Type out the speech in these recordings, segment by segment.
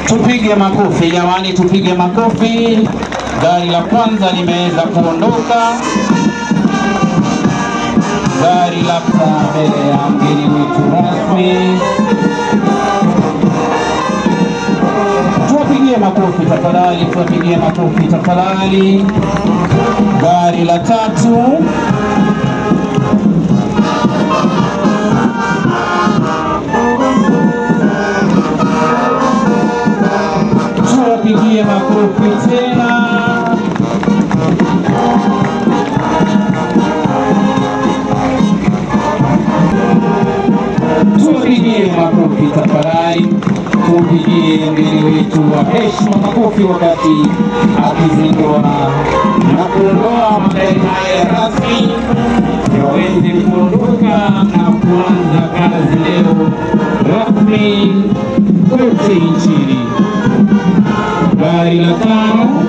Tupige makofi jamani, tupige makofi. Gari la kwanza limeweza kuondoka. Gari la mbele ya mgeni wetu rasmi. Tuwapigie makofi tafadhali, tuwapigie makofi tafadhali. Gari la tatu. Tuwapigie makofi tena. Tuwapigie makofi tafadhali. Tumpigie mgeni wetu wa heshima makofi wakati akizindua na kuondoa magari haya rasmi yaweze kuondoka na kuanza kazi leo rasmi kote nchini. Gari la tano.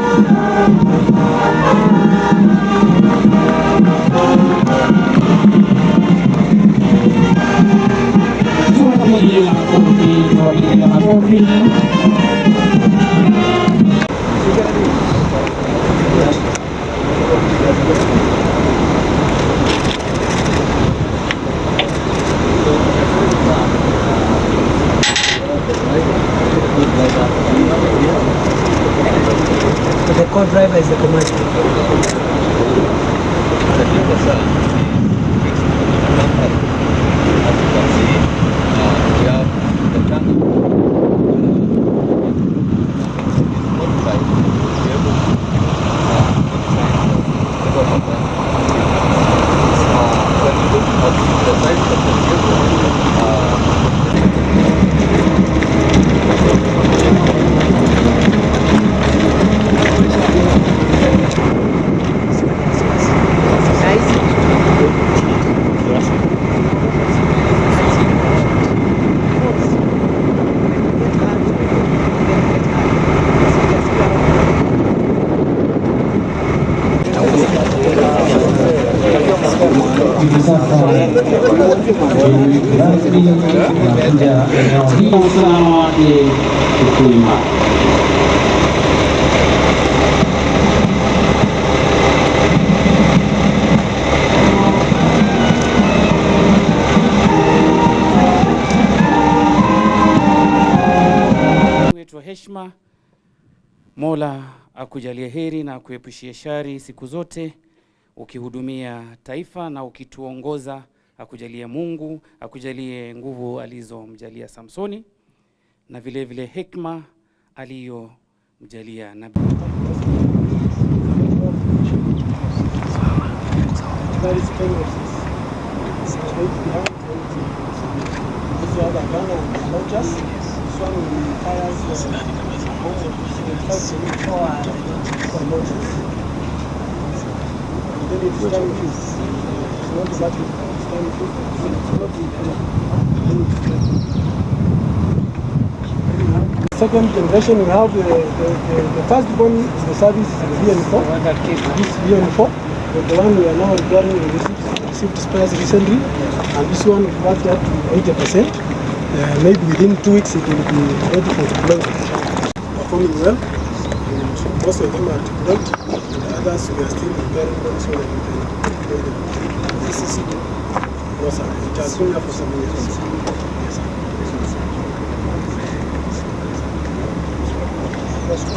Tuwapigie makofi, tuwapigie makofi. The co-driver is the commercial. Heshima, Mola akujalie heri na kuepushie shari siku zote, ukihudumia taifa na ukituongoza. Akujalie Mungu, akujalie nguvu alizomjalia Samsoni na vile vile hekima aliyomjalia Nabii. Second generation, we have the first one is the service is the VN4. This VN4, the one we are now repairing, we received spares recently, and this one we got that to 80%. Maybe within 2 weeks it will be ready for deployment. Performing well. Most of them are deployed. The others we are still preparing them so that we can deploy them. This is it. No, sir. It has been there for some years. Yes, sir.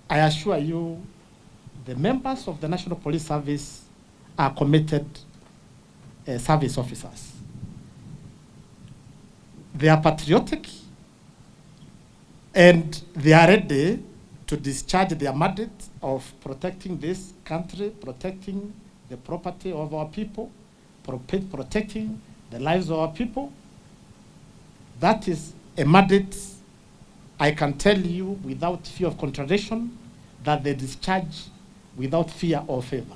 I assure you, the members of the National Police Service are committed service officers. They are patriotic, and they are ready to discharge their mandate of protecting this country, protecting the property of our people, protecting the lives of our people. That is a mandate, I can tell you without fear of contradiction, that they discharge without fear or favor.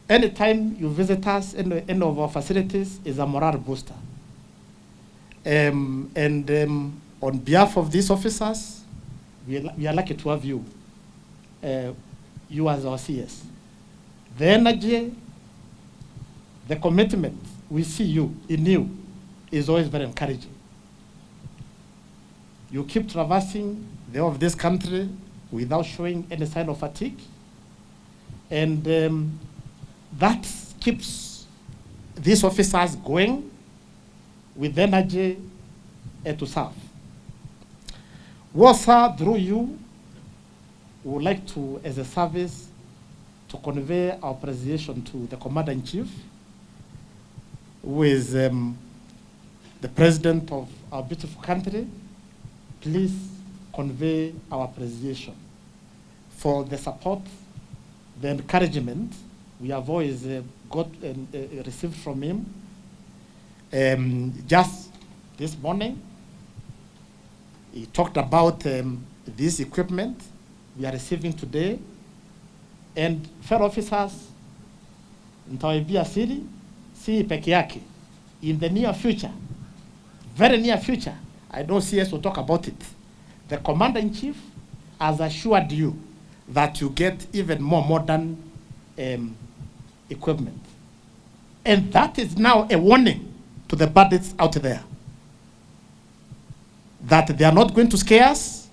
Anytime you visit us in any of our facilities is a morale booster. On behalf of these officers, we are lucky to have you, you as our CS. The energy, the commitment we see you in you is always very encouraging. You keep traversing the of this country without showing any sign of fatigue, and that keeps these officers going with energy to serve. WASA, through you, would like to, as a service, to convey our appreciation to the Commander-in-Chief, who is the President of our beautiful country. Please convey our appreciation for the support, the encouragement we have always got and received from him. Just this morning, he talked about this equipment we are receiving today. And fellow officers, nitawaambia siri, si peke yake. In the near future, very near future, I don't see us to talk about it. The Commander-in-Chief has assured you that you get even more modern equipment. And that is now a warning to the bandits out there that they are not going to scare us,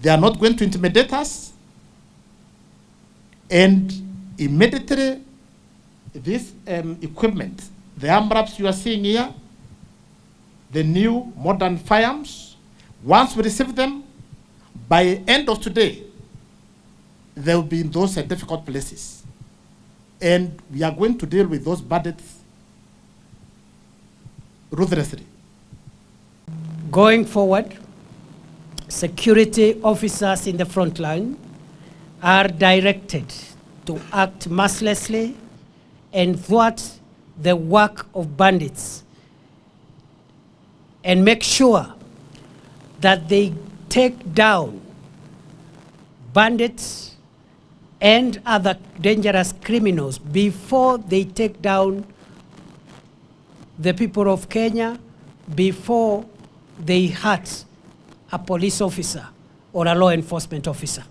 they are not going to intimidate us, and immediately this equipment, the AMRAPs you are seeing here, the new modern firearms, once we receive them, by end of today, they will be in those difficult places. And we are going to deal with those bandits ruthlessly. Going forward, security officers in the front line are directed to act mercilessly and thwart the work of bandits and make sure that they take down bandits and other dangerous criminals before they take down the people of Kenya, before they hurt a police officer or a law enforcement officer.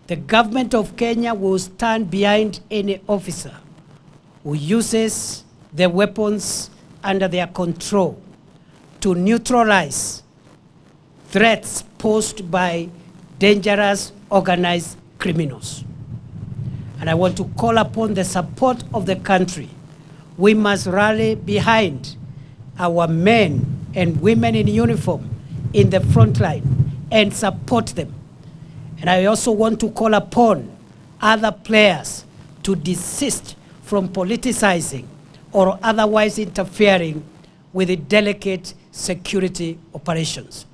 The government of Kenya will stand behind any officer who uses the weapons under their control to neutralize threats posed by dangerous organized criminals. And I want to call upon the support of the country. We must rally behind our men and women in uniform in the front line and support them. And I also want to call upon other players to desist from politicizing or otherwise interfering with the delicate security operations.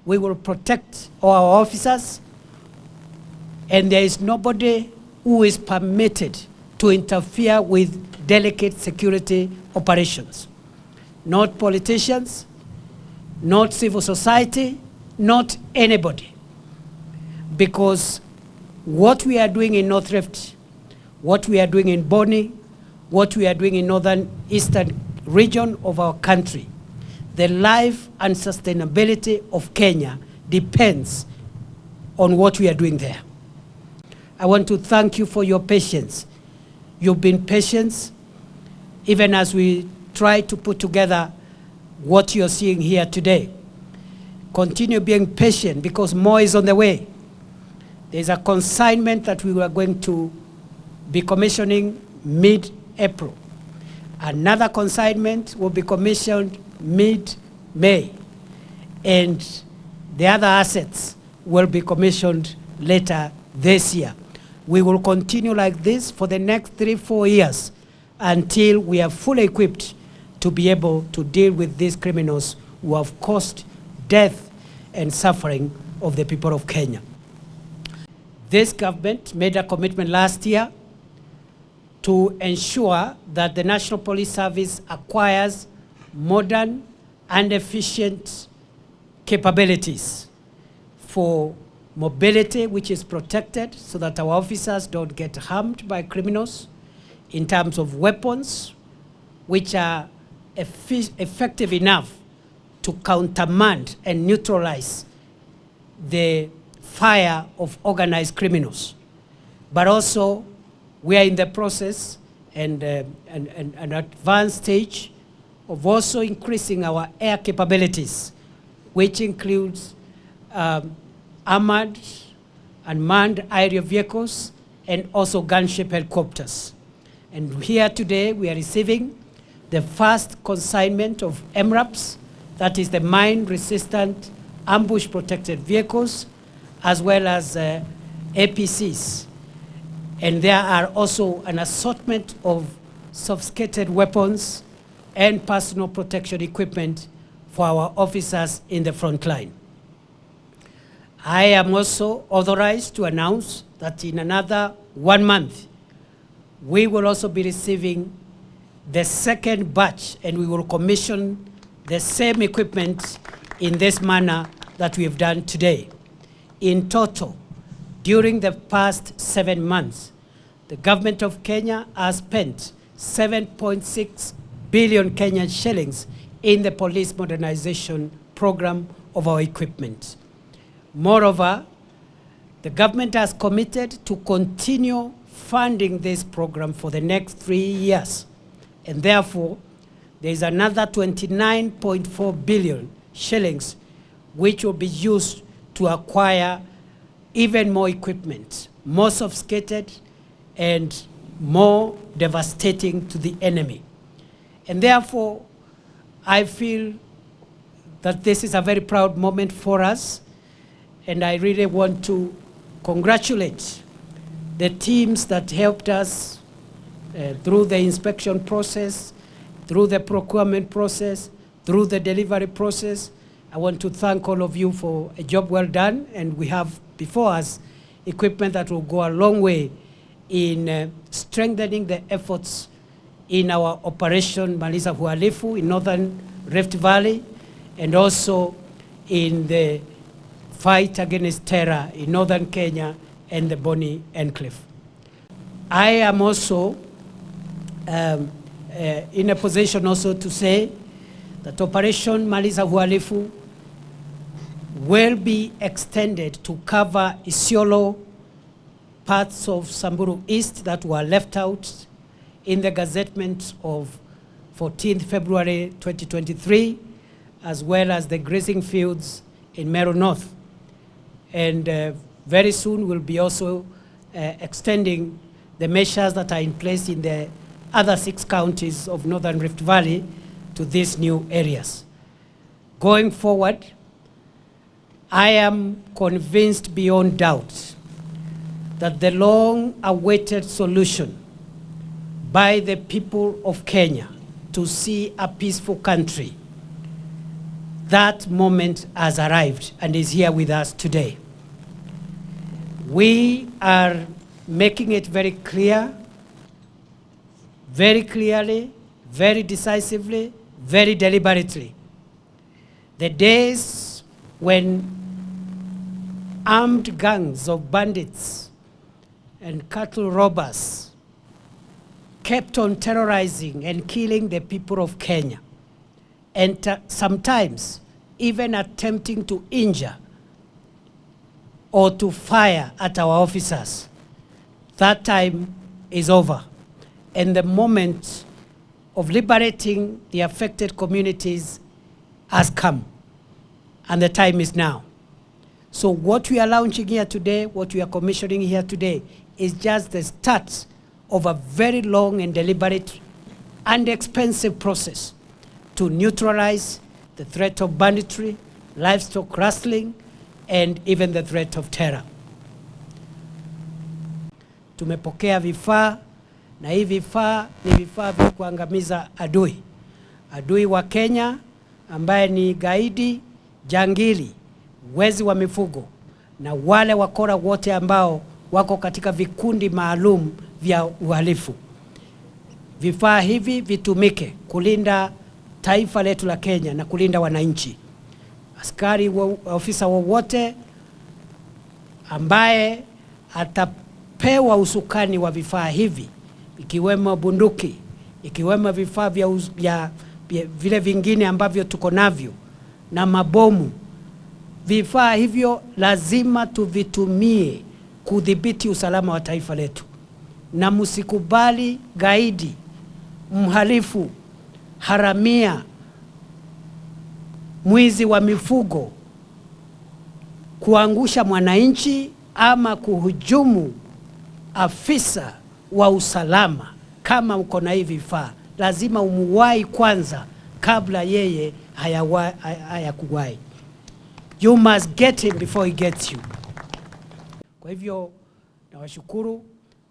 We will protect our officers, and there is nobody who is permitted to interfere with delicate security operations. Not politicians, not civil society, not anybody. Because what we are doing in Northrift, what we are doing in Boni, what we are doing in northern eastern region of our country, the life and sustainability of Kenya depends on what we are doing there. I want to thank you for your patience. You've been patient, even as we try to put together what you're seeing here today. Continue being patient because more is on the way. There's a consignment that we are going to be commissioning mid-April. Another consignment will be commissioned May, and the other assets will be commissioned later this year. We will continue like this for the next 3-4 years until we are fully equipped to be able to deal with these criminals who have caused death and suffering of the people of Kenya. This government made a commitment last year to ensure that the National Police Service acquires modern and efficient capabilities for mobility, which is protected so that our officers don't get harmed by criminals, in terms of weapons, which are effective enough to countermand and neutralize the fire of organized criminals. But also, we are in the process and an advanced stage of also increasing our air capabilities, which includes armored and manned aerial vehicles and also gunship helicopters. And here today we are receiving the first consignment of MRAPs, that is the mine-resistant ambush-protected vehicles, as well as APCs. And there are also an assortment of sophisticated weapons and personal protection equipment for our officers in the front line. I am also authorized to announce that in another 1 month, we will also be receiving the second batch, and we will commission the same equipment in this manner that we have done today. In total, during the past 7 months, the government of Kenya has spent 7.6 billion Kenyan shillings in the police modernization program of our equipment. Moreover, the government has committed to continue funding this program for the next 3 years. And therefore, there is another 29.4 billion shillings which will be used to acquire even more equipment, more sophisticated and more devastating to the enemy. And therefore, I feel that this is a very proud moment for us, and I really want to congratulate the teams that helped us through the inspection process, through the procurement process, through the delivery process. I want to thank all of you for a job well done, and we have before us equipment that will go a long way in strengthening the efforts in our operation Maliza Uhalifu in Northern Rift Valley, and also in the fight against terror in Northern Kenya and the Boni Enclave. I am also in a position also to say that Operation Maliza Uhalifu will be extended to cover Isiolo, parts of Samburu East that were left out in the gazettement of 14th February 2023, as well as the grazing fields in Meru North. And very soon we'll be also extending the measures that are in place in the other 6 counties of Northern Rift Valley to these new areas. Going forward, I am convinced beyond doubt that the long-awaited solution by the people of Kenya to see a peaceful country, that moment has arrived and is here with us today. We are making it very clear, very clearly, very decisively, very deliberately. The days when armed gangs of bandits and cattle robbers kept on terrorizing and killing the people of Kenya, and sometimes even attempting to injure or to fire at our officers, that time is over. And the moment of liberating the affected communities has come, and the time is now. So what we are launching here today, what we are commissioning here today, is just the start of a very long and deliberate and expensive process to neutralize the threat of banditry, livestock rustling, and even the threat of terror. Tumepokea vifaa, na hivi vifaa ni vifaa vya kuangamiza adui. Adui wa Kenya ambaye ni gaidi, jangili, wezi wa mifugo na wale wakora wote ambao wako katika vikundi maalum vya uhalifu. Vifaa hivi vitumike kulinda taifa letu la Kenya na kulinda wananchi. Askari ofisa wowote ambaye atapewa usukani wa vifaa hivi, ikiwemo bunduki, ikiwemo vifaa vya vile vingine ambavyo tuko navyo na mabomu, vifaa hivyo lazima tuvitumie kudhibiti usalama wa taifa letu. Na msikubali gaidi, mhalifu, haramia, mwizi wa mifugo kuangusha mwananchi ama kuhujumu afisa wa usalama. Kama uko na hivi vifaa, lazima umuwai kwanza kabla yeye hayakuwai. You must get him before he gets you. Kwa hivyo nawashukuru,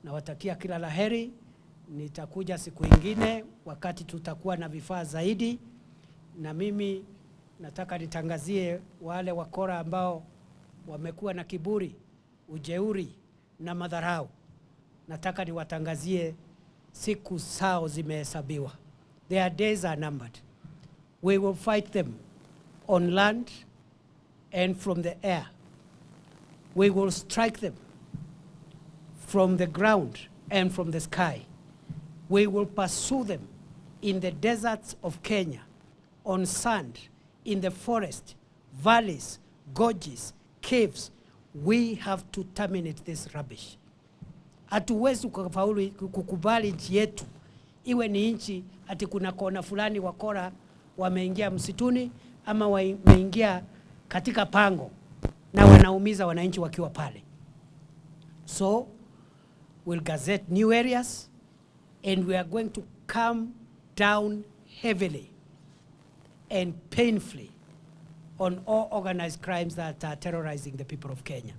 nawatakia kila laheri. Nitakuja siku ingine wakati tutakuwa na vifaa zaidi, na mimi nataka nitangazie wale wakora ambao wamekuwa na kiburi, ujeuri na madharau. Nataka niwatangazie siku zao zimehesabiwa. Their days are numbered. We will fight them on land and from the air. We will strike them from the ground and from the sky. We will pursue them in the deserts of Kenya, on sand, in the forest, valleys, gorges, caves. We have to terminate this rubbish. Hatuwezi kukubali nchi yetu iwe ni nchi ati kuna kona fulani wakora wameingia msituni ama wameingia katika pango na wanaumiza wananchi wakiwa pale. So we'll gazette new areas and we are going to come down heavily and painfully on all organized crimes that are terrorizing the people of Kenya.